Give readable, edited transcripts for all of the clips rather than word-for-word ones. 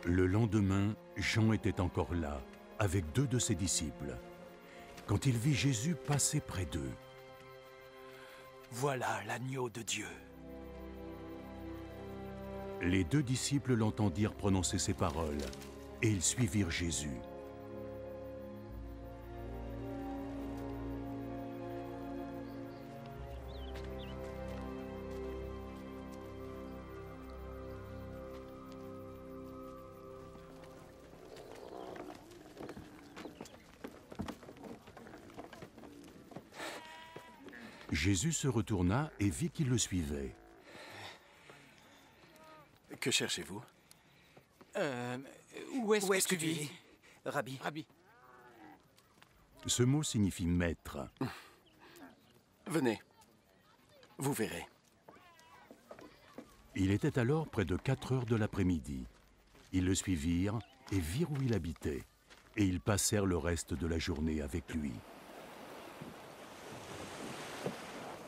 Le lendemain, Jean était encore là, avec 2 de ses disciples, quand il vit Jésus passer près d'eux. Voilà l'agneau de Dieu. Les 2 disciples l'entendirent prononcer ces paroles, et ils suivirent Jésus. Jésus se retourna et vit qu'ils le suivaient. Que cherchez-vous? Où est-ce que tu vis, vis, Rabbi? Rabbi? Ce mot signifie maître. Venez, vous verrez. Il était alors près de 4 heures de l'après-midi. Ils le suivirent et virent où il habitait, et ils passèrent le reste de la journée avec lui.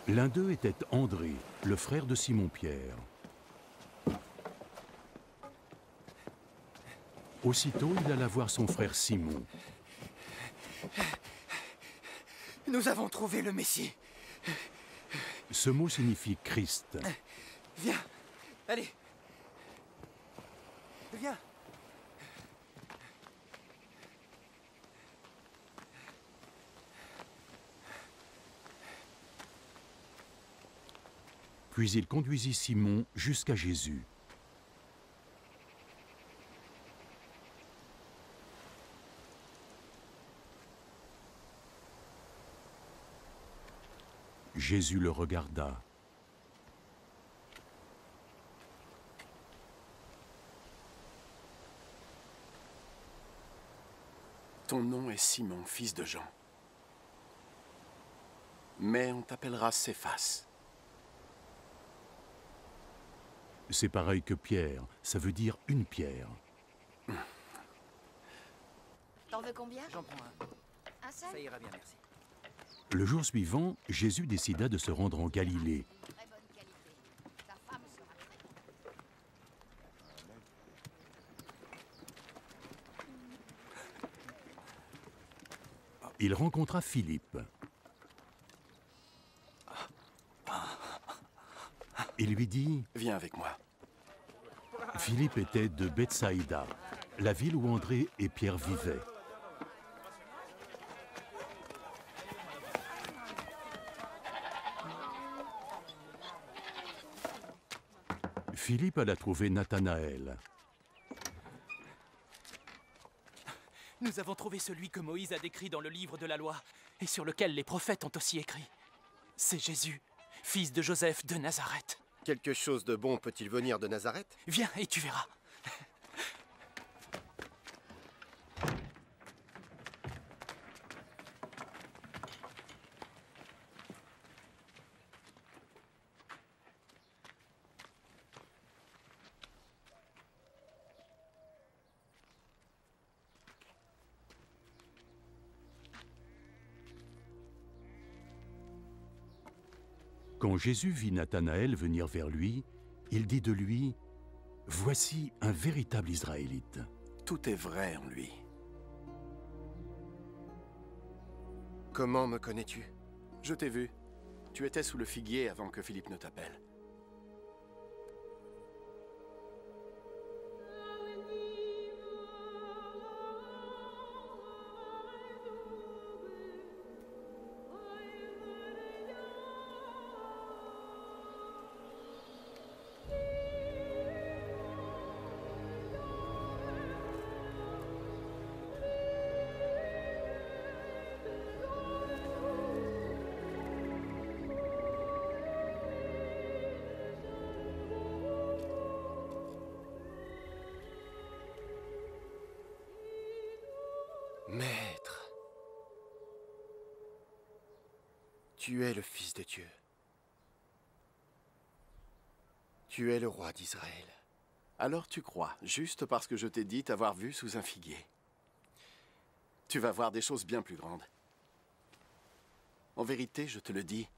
L'un d'eux était André, le frère de Simon-Pierre. Aussitôt, il alla voir son frère Simon. Nous avons trouvé le Messie. Ce mot signifie Christ. Viens, allez. Viens. Puis il conduisit Simon jusqu'à Jésus. Jésus le regarda. Ton nom est Simon, fils de Jean. Mais on t'appellera Céphas. C'est pareil que Pierre, ça veut dire une pierre. T'en veux combien? J'en prends un. Un seul? Ça ira bien, merci. Le jour suivant, Jésus décida de se rendre en Galilée. Très bonne qualité. Ta femme sera très contente. Il rencontra Philippe. Il lui dit, Viens avec moi. Philippe était de Bethsaïda, la ville où André et Pierre vivaient. Philippe alla trouver Nathanaël. Nous avons trouvé celui que Moïse a décrit dans le livre de la loi et sur lequel les prophètes ont aussi écrit. C'est Jésus, fils de Joseph de Nazareth. Quelque chose de bon peut-il venir de Nazareth? Viens et tu verras. Quand Jésus vit Nathanaël venir vers lui, il dit de lui, « Voici un véritable Israélite. » Tout est vrai en lui. Comment me connais-tu? Je t'ai vu. Tu étais sous le figuier avant que Philippe ne t'appelle. Maître, tu es le Fils de Dieu. Tu es le roi d'Israël. Alors tu crois, juste parce que je t'ai dit t'avoir vu sous un figuier. Tu vas voir des choses bien plus grandes. En vérité, je te le dis,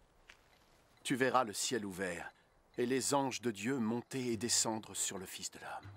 tu verras le ciel ouvert et les anges de Dieu monter et descendre sur le Fils de l'homme.